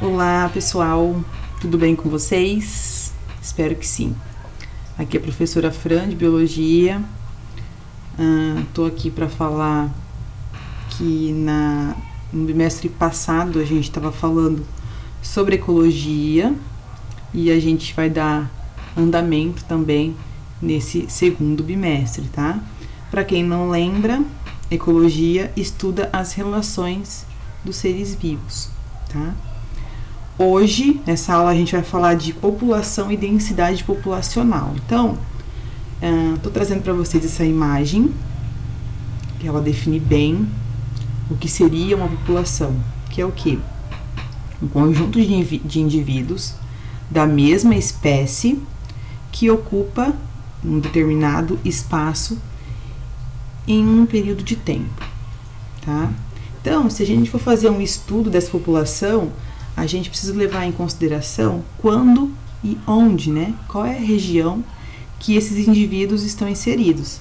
Olá pessoal, tudo bem com vocês? Espero que sim. Aqui é a professora Fran de Biologia. Tô aqui para falar que no bimestre passado a gente estava falando sobre ecologia e a gente vai dar andamento também nesse segundo bimestre, tá? Para quem não lembra, ecologia estuda as relações dos seres vivos, tá? Hoje, nessa aula, a gente vai falar de população e densidade populacional. Então, estou trazendo para vocês essa imagem, que ela define bem o que seria uma população, que é o quê? Um conjunto de indivíduos da mesma espécie que ocupa um determinado espaço em um período de tempo, tá? Então, se a gente for fazer um estudo dessa população, a gente precisa levar em consideração quando e onde, né? Qual é a região que esses indivíduos estão inseridos.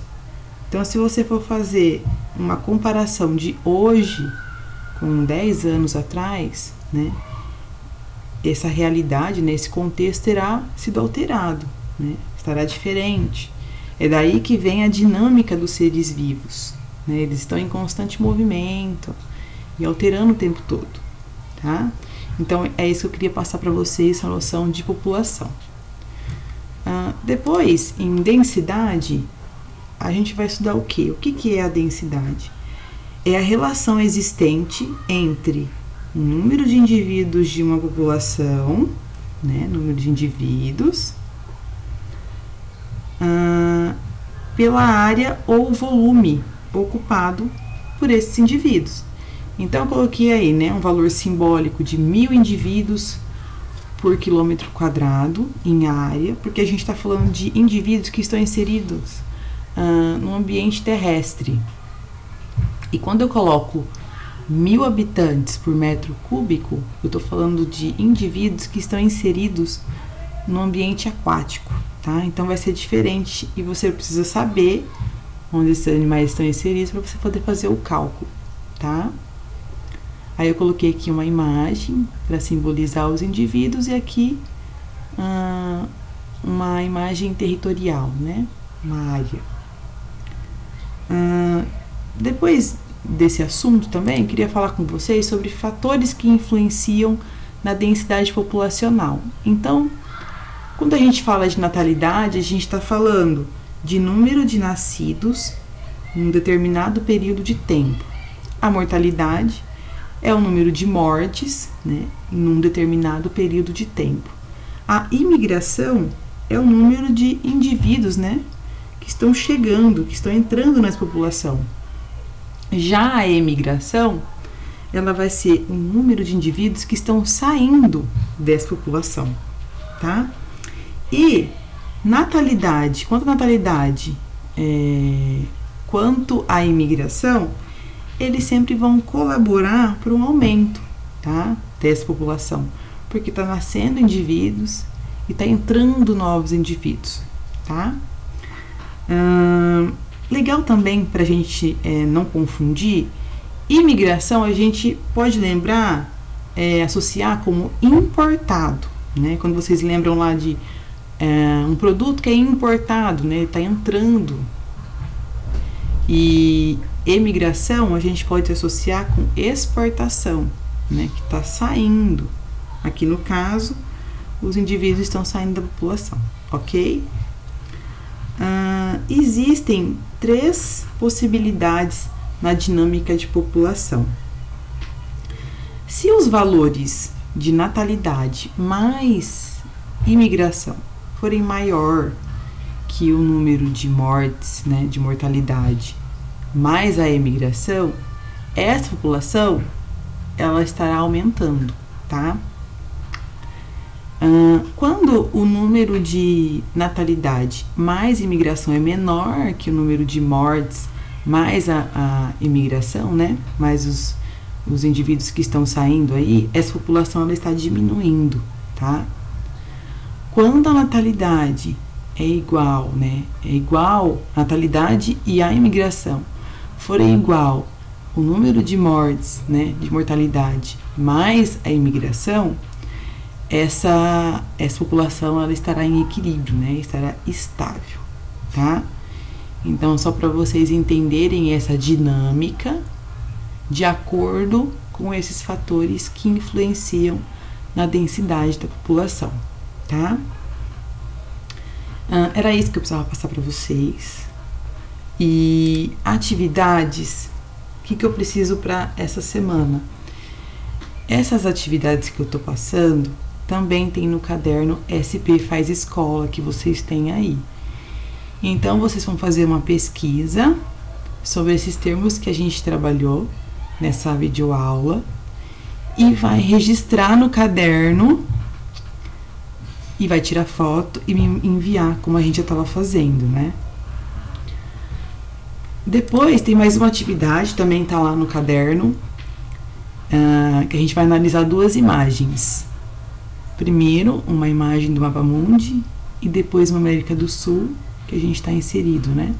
Então, se você for fazer uma comparação de hoje com 10 anos atrás, né? Essa realidade, né, esse contexto terá sido alterado, né? Estará diferente. É daí que vem a dinâmica dos seres vivos, né? Eles estão em constante movimento e alterando o tempo todo, tá? Então, é isso que eu queria passar para vocês, essa noção de população. Depois, em densidade, a gente vai estudar o quê? O que é a densidade? É a relação existente entre o número de indivíduos de uma população, né, número de indivíduos, pela área ou volume ocupado por esses indivíduos. Então, eu coloquei aí, né, um valor simbólico de 1000 indivíduos por quilômetro quadrado em área, porque a gente está falando de indivíduos que estão inseridos no ambiente terrestre. E quando eu coloco 1000 habitantes por metro cúbico, eu estou falando de indivíduos que estão inseridos no ambiente aquático, tá? Então, vai ser diferente e você precisa saber onde esses animais estão inseridos para você poder fazer o cálculo, tá? Aí eu coloquei aqui uma imagem para simbolizar os indivíduos e aqui uma imagem territorial, né? Uma área. Depois desse assunto também, queria falar com vocês sobre fatores que influenciam na densidade populacional. Então, quando a gente fala de natalidade, a gente está falando de número de nascidos em um determinado período de tempo. A mortalidade é o número de mortes, né, em um determinado período de tempo. A imigração é o número de indivíduos, né, que estão chegando, que estão entrando nessa população. Já a emigração, ela vai ser o número de indivíduos que estão saindo dessa população, tá? E natalidade, quanto à imigração, eles sempre vão colaborar para um aumento, tá, dessa população, porque está nascendo indivíduos e está entrando novos indivíduos, tá? Legal também para a gente não confundir, imigração a gente pode lembrar, associar como importado, né? Quando vocês lembram lá de um produto que é importado, né? Ele está entrando. E emigração a gente pode associar com exportação, né, que está saindo. Aqui no caso, os indivíduos estão saindo da população, ok? Existem 3 possibilidades na dinâmica de população. Se os valores de natalidade mais imigração forem maior que o número de mortes, né, de mortalidade, mais a imigração, essa população ela estará aumentando, tá? Quando o número de natalidade mais imigração é menor que o número de mortes mais a imigração, né, mais os indivíduos que estão saindo aí, essa população ela está diminuindo, tá? Quando a natalidade é igual, né, a natalidade e a imigração forem igual o número de mortes, né, de mortalidade, mais a imigração, essa população ela estará em equilíbrio, né? Estará estável, tá? Então, só para vocês entenderem essa dinâmica de acordo com esses fatores que influenciam na densidade da população, tá? Era isso que eu precisava passar para vocês. E atividades, o que eu preciso para essa semana? Essas atividades que eu tô passando também tem no caderno SP Faz Escola que vocês têm aí. Então, vocês vão fazer uma pesquisa sobre esses termos que a gente trabalhou nessa videoaula e vai registrar no caderno e vai tirar foto e me enviar, como a gente já estava fazendo, né? Depois tem mais uma atividade, também tá lá no caderno, que a gente vai analisar duas imagens. Primeiro, uma imagem do Mapa Mundi e depois uma América do Sul, que a gente está inserido, né?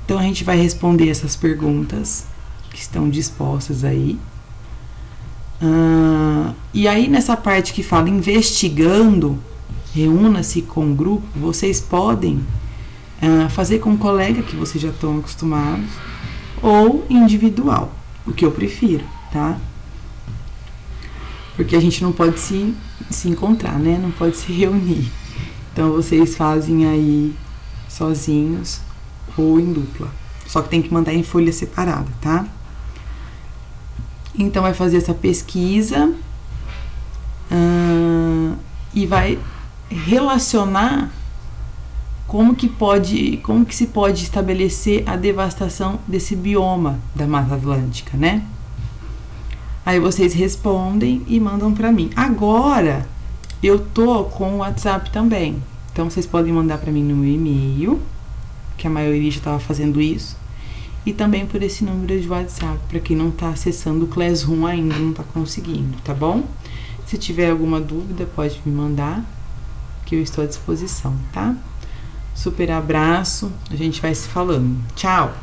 Então, a gente vai responder essas perguntas que estão dispostas aí. E aí, nessa parte que fala investigando, reúna-se com o grupo, vocês podem fazer com um colega que vocês já estão acostumados ou individual, o que eu prefiro, tá? Porque a gente não pode se encontrar, né? Não pode se reunir. Então, vocês fazem aí sozinhos ou em dupla. Só que tem que mandar em folha separada, tá? Então, vai fazer essa pesquisa e vai relacionar como que se pode estabelecer a devastação desse bioma da Mata Atlântica, né? Aí vocês respondem e mandam para mim. Agora, eu tô com o WhatsApp também. Então, vocês podem mandar para mim no meu e-mail, que a maioria já estava fazendo isso. E também por esse número de WhatsApp, para quem não está acessando o Classroom ainda, não está conseguindo, tá bom? Se tiver alguma dúvida, pode me mandar, que eu estou à disposição, tá? Super abraço, a gente vai se falando. Tchau!